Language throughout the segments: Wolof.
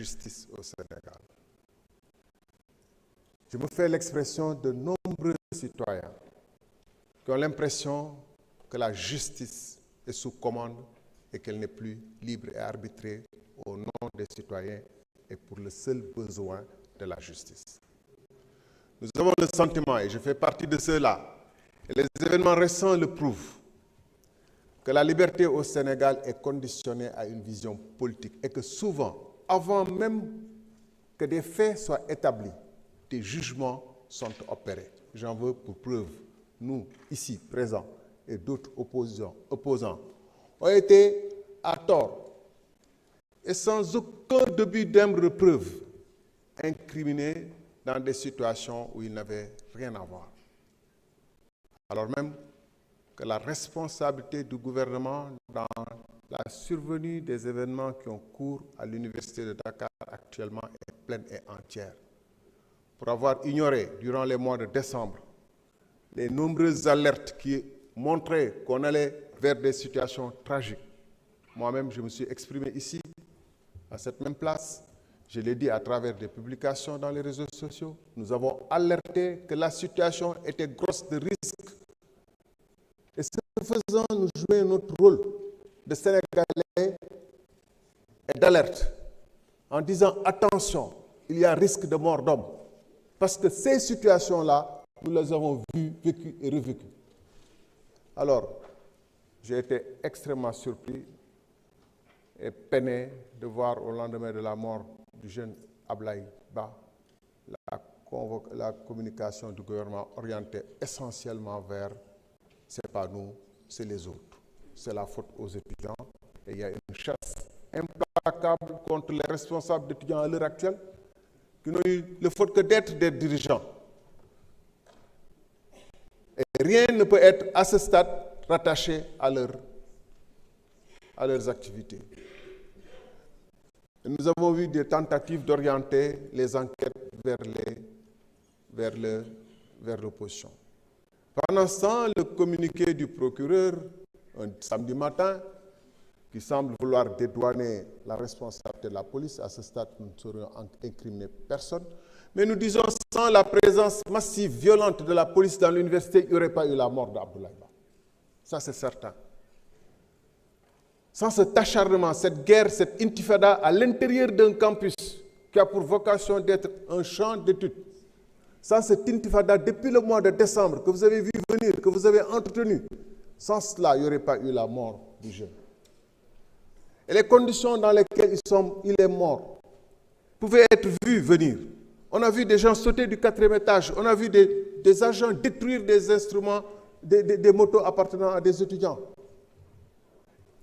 justice au Sénégal. Je me fais l'expression de nombreux citoyens qui ont l'impression que la justice est sous commande et qu'elle n'est plus libre et arbitrée au nom des citoyens et pour le seul besoin de la justice. Nous avons le sentiment, et je fais partie de ceux-là, et les événements récents le prouvent, que la liberté au Sénégal est conditionnée à une vision politique et que souvent, avant même que des faits soient établis, des jugements sont opérés. J'en veux pour preuve, nous, ici, présents, et d'autres opposants, ont été à tort et sans aucun début de preuve incriminés dans des situations où ils n'avaient rien à voir. Alors même que la responsabilité du gouvernement dans la survenue des événements qui ont cours à l'Université de Dakar actuellement est pleine et entière. Pour avoir ignoré, durant les mois de décembre, les nombreuses alertes qui montraient qu'on allait vers des situations tragiques. Moi-même, je me suis exprimé ici, à cette même place. Je l'ai dit à travers des publications dans les réseaux sociaux. Nous avons alerté que la situation était grosse de risques. Et ce faisant, nous jouons notre rôle de Sénégalais et d'alerte en disant attention, il y a risque de mort d'homme. Parce que ces situations-là, nous les avons vues, vécues et revécues. Alors, j'ai été extrêmement surpris et peiné de voir au lendemain de la mort du jeune Ablaye Ba la communication du gouvernement orientée essentiellement vers c'est pas nous, c'est les autres. C'est la faute aux étudiants. Et il y a une chasse implacable contre les responsables d'étudiants à l'heure actuelle qui n'ont eu le faute que d'être des dirigeants. Et rien ne peut être à ce stade rattaché à leurs activités. Et nous avons vu des tentatives d'orienter les enquêtes vers l'opposition. Pendant ce temps, le communiqué du procureur, un samedi matin, qui semble vouloir dédouaner la responsabilité de la police, à ce stade, nous ne saurions incriminer personne, mais nous disons sans la présence massive, violente de la police dans l'université, il n'y aurait pas eu la mort d'Abdoulaye Ba. Ça, c'est certain. Sans cet acharnement, cette guerre, cette intifada à l'intérieur d'un campus qui a pour vocation d'être un champ d'études, sans cette intifada depuis le mois de décembre que vous avez vu venir, que vous avez entretenu, sans cela, il n'y aurait pas eu la mort du jeune. Et les conditions dans lesquelles il est mort pouvaient être vues venir. On a vu des gens sauter du 4e étage, on a vu des agents détruire des instruments, des motos appartenant à des étudiants.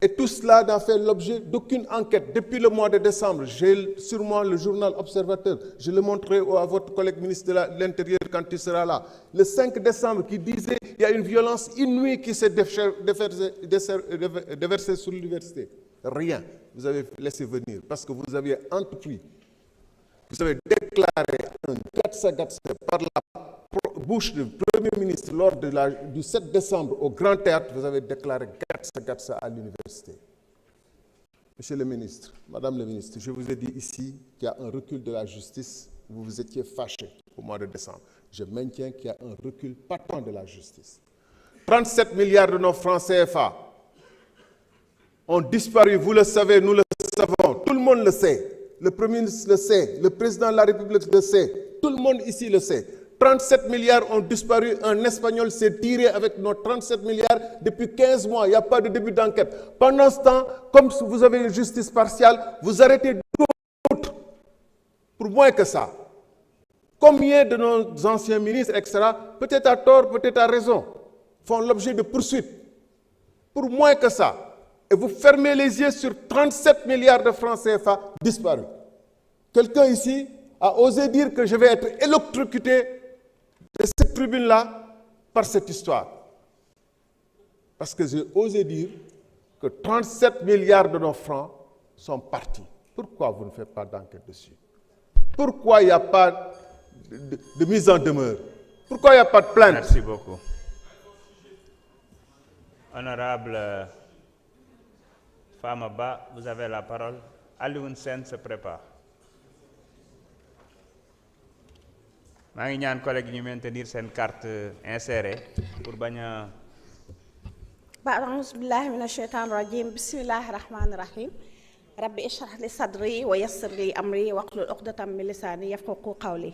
Et tout cela n'a fait l'objet d'aucune enquête. Depuis le mois de décembre, j'ai sûrement le journal Observateur, je le montrerai à votre collègue ministre de l'Intérieur quand il sera là. Le 5 décembre, qui disait qu'il y a une violence inouïe qui s'est déversée sur l'université. Rien. Vous avez laissé venir parce que vous aviez entrepris. Vous avez déclaré un gatsa-gatsa par la bouche du Premier ministre lors du 7 décembre au Grand Théâtre. Vous avez déclaré gatsa-gatsa à l'université. Monsieur le ministre, Madame le ministre, je vous ai dit ici qu'il y a un recul de la justice. Vous vous étiez fâché au mois de décembre. Je maintiens qu'il y a un recul patent de la justice. 37 milliards de nos francs CFA ont disparu, vous le savez, nous le savons, tout le monde le sait. Le Premier ministre le sait, le Président de la République le sait, tout le monde ici le sait. 37 milliards ont disparu, un Espagnol s'est tiré avec nos 37 milliards depuis 15 mois, il n'y a pas de début d'enquête. Pendant ce temps, comme vous avez une justice partiale, vous arrêtez d'autres pour moins que ça. Combien de nos anciens ministres, etc., peut-être à tort, peut-être à raison, font l'objet de poursuites pour moins que ça. Et vous fermez les yeux sur 37 milliards de francs CFA disparus. Quelqu'un ici a osé dire que je vais être électrocuté de cette tribune-là par cette histoire. Parce que j'ai osé dire que 37 milliards de nos francs sont partis. Pourquoi vous ne faites pas d'enquête dessus? Pourquoi il n'y a pas de mise en demeure? Pourquoi il n'y a pas de plainte? Merci beaucoup. Honorable Fama Ba, vous avez la parole. Alioune Sène se prépare. maa ngi ñaan collègue ñu maintenir seen carte insérée pour bañ a. a'uuzu billaahi mina shaytaani rajiim bismillaahi rahmaani rahiim rabbi ishrah li sadri wa yassir li amri wahlul uqdatam min lisaani yafqahu qawli.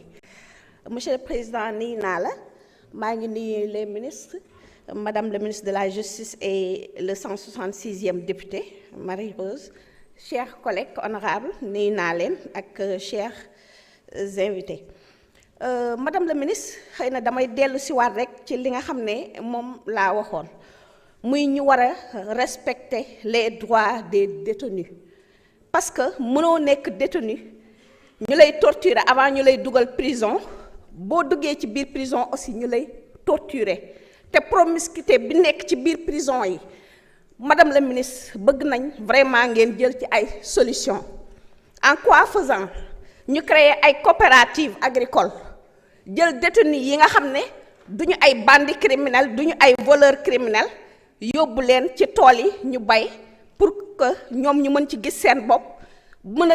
Monsieur le Président, nuyu naa la maa ngi nuyu les ministres madame le ministre de la justice et le 166e député Marie-Rose, chers collègues honorables nuyu naa leen ak chers invités. Madame le ministre, xëy na damay dellu si waat rek ci li nga xam ne moom laa waxoon muy ñu war a respecter les droits des détenus parce que mënoo nekk détenu ñu lay torturer avant ñu lay dugal prison boo duggee ci biir prison aussi ñu lay torturer te promiscuité bi nekk ci biir prison yi madame la ministre bëgg nañ vraiment ngeen jël ci ay solutions. En quoi faisant ñu créer ay coopératives agricoles jël détenus yi nga xam ne duñu ay bandits criminels duñu ay voleurs criminels yóbbu leen ci tool yi ñu bay pour que ñoom ñu mën ci gis seen bopp mën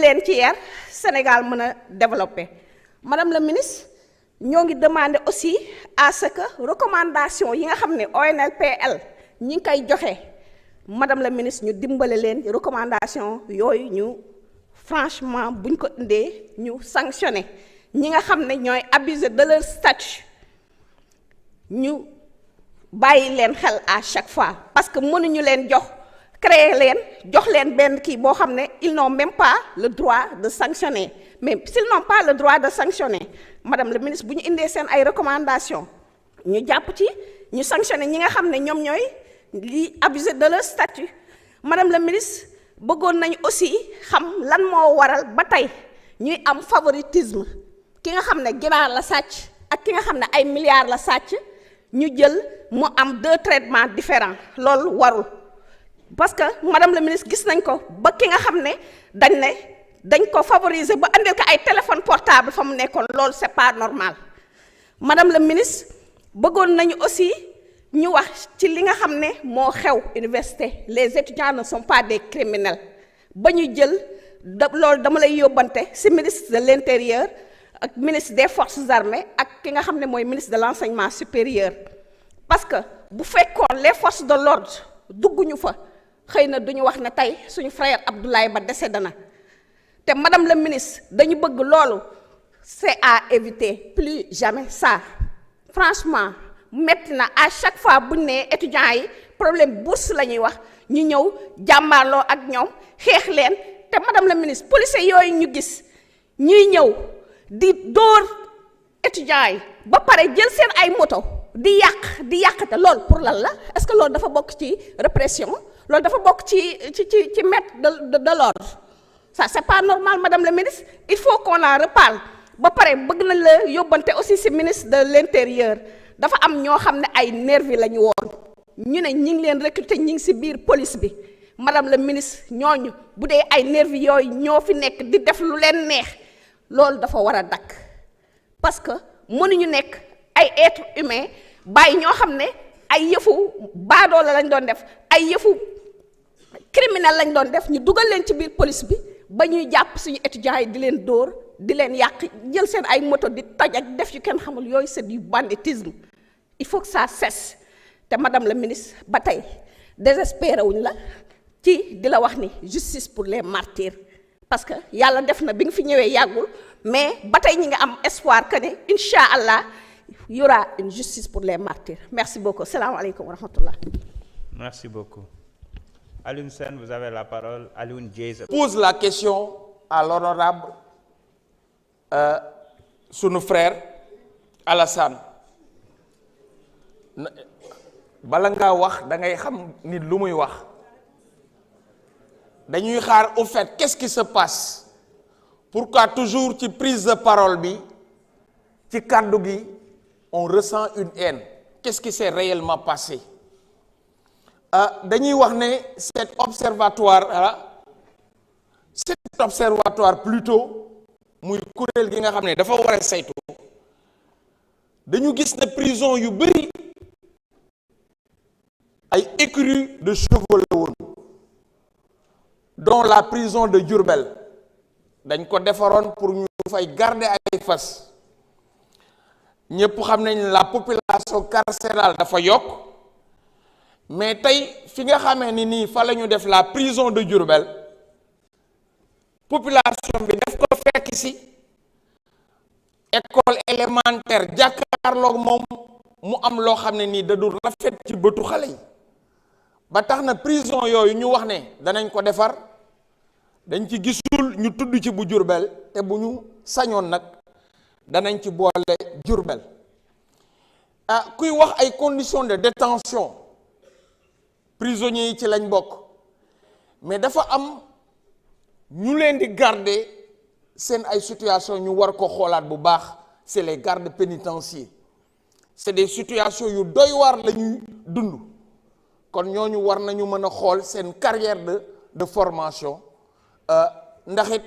leen ci yar Sénégal mën a développer. Madame la ministre ñoo ngi demander aussi à ce que recommandation yi nga xam ne ONLPL ñi ngi koy joxe madame la ministre ñu dimbale leen recommandation yooyu ñu franchement buñ ko indee ñu sanctionné ñi nga xam ne ñooy abuser de leur statut ñu bàyyi leen xel à chaque fois parce que mënuñu leen créer leen jox leen benn kii boo xam ne ils n'ont même pas le droit de sanctionner mais s'ils n'ont pas le droit de sanctionner madame le ministre bu ñu indee seen ay recommandations ñu jàpp ci ñu sanctionner ñi nga xam ne ñoom ñooy li abuser de leur statut. Madame le ministre bëggoon nañu aussi xam lan moo waral ba tey ñuy am favoritisme ki nga xam ne ginaar la sàcc ak ki nga xam ne ay milliards la sàcc ñu jël mu am deux traitements différents loolu warul parce que madame le ministre gis nañ ko ba ki nga xam ne dañ ko favoriser ba andil ko ay téléphone portable fa mu nekkoon loolu c'est pas normal. Madame le ministre bëggoon nañu aussi ñu wax ci li nga xam ne moo xew université les étudiants ne sont pas des criminels ba ñu jël loolu dama lay yóbbante ci ministre de l'intérieur ak ministre des forces armées ak ki nga xam ne mooy ministre de l'enseignement supérieur parce que bu fekkoon les forces de l'ordre dugguñu fa xëy na duñu wax ne tey suñu frère Abdoulaye Ba décédé na te madame la ministre dañu bëgg loolu c'est à éviter plus jamais ça. Franchement metti na à chaque fois bu ñu nee étudiants yi problème bourse la ñuy wax ñu ñëw jàmbaarloo ak ñoom xeex leen te madame la ministre policiers yooyu ñu gis ñuy ñëw di dóor étudiants yi ba pare jël seen ay moto di yàqate loolu pour lan la est-ce que loolu dafa bokk ci répression loolu dafa bokk ci maître de l'ordre ça c'est pas normal madame la ministre il faut qu'on en reparle. Ba pare bëgg nañ la yóbbante aussi ci ministre de l'intérieur dafa am ñoo xam ne ay nervi la ñu woon ñu ne ñi ngi leen recruter ñi ngi ci biir police bi madame la ministre ñooñu bu dee ay nervi yooyu ñoo fi nekk di def lu leen neex loolu dafa war a dakk parce que mënuñu nekk ay être humain bàyyi ñoo xam ne ay yëfu baadoola lañ doon def ay yëfu criminel lañ doon def ñu dugal leen ci biir police bi ba ñuy jàpp suñu étudiants yi di leen dóor di leen yàq jël seen ay moto di toj ak def yu kenn xamul yooyu c'est du banditisme il faut que ça cesse te madame la ministre ba tey désespéré wuñ la ci di la wax ni justice pour les martyrs parce que yàlla def na bi nga fi ñëwee yàggul mais ba tey ñi nga am espoir que ne incha allah y aura une justice pour les martyrs. Merci beaucoup. Salaamaaleykum wa rahmatullah. Merci beaucoup. Alioune Sène, vous avez la parole. Alioune Dièye. Pose la question à l'honorable sunu frère Alassane bala ngaa wax da ngay xam nit lu muy wax dañuy xaar au fait qu'est-ce qui se passe pourquoi toujours ci prise de parole bi ci kàddu gi on ressent une haine qu'est-ce qui s'est réellement passé dañuy wax ne cet observatoire plutôt muy kuréel gi nga xam ne dafa war a saytu dañu gis ne prison yu bari ay écuries de chevaux la woon dont la prison de Diourbel dañ ko defaroon pour ñu fay garder ay fas ñëpp xam nañ la population carcérale dafa yokk mais tey fi nga xamee ni nii fa la ñu def la prison de Diourbel population bi daf ko fekk ci école élémentaire jàkkaarloog moom mu am loo xam ne nii da du rafet ci bëtu xale yi ba tax na prison yooyu ñu wax ne danañ ko defar dañ ci gisul ñu tudd ci bu Diourbel te bu ñu sañoon nag danañ ci boole Diourbel kuy wax ay conditions de détention prisonniers yi ci lañ bokk mais dafa am ñu leen di garder seen ay situation ñu war ko xoolaat bu baax c'est les gardes pénitentiaires c'est des situations yu doy waar la ñuy dund kon ñooñu war nañu mën a xool seen carrière de formation ndax it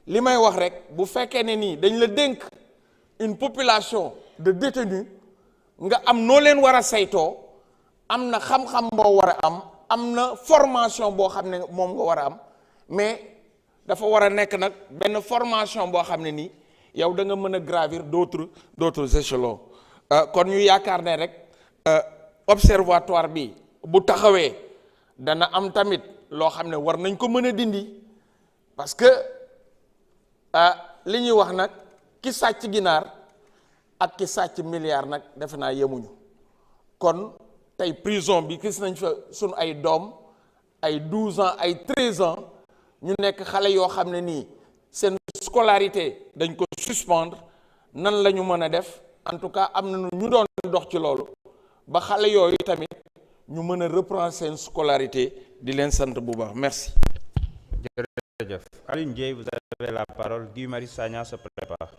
li may wax rek bu fekkee ne nii dañ la dénk une population de détenus nga am noo leen war a saytoo am na xam-xam boo war a am na formation boo xam ne moom nga war a am mais dafa war a nekk nag benn formation boo xam ne nii yow da nga mën a gravir d'autres échelons kon ñu yaakaar ne rek observatoire bi bu taxawee dana am tamit loo xam ne war nañ ko mën a dindi parce que li ñuy wax nag ki sàcc ginaar ak ki sàcc milliard nag defe naa yemuñu kon tey prison bi gis nañ fa sunu ay doom ay 12 ans ay 13 ans ñu nekk xale yoo xam ne nii seen scolarité dañ ko suspendre nan la ñu mën a def en tout cas am na ñu doon dox ci loolu ba xale yooyu tamit ñu mën a reprendre seen scolarité di leen sant bu baax merci. jërëjëf Alioune Ndiaye, vous avez la parole. Guy Marius Sagna se prépare.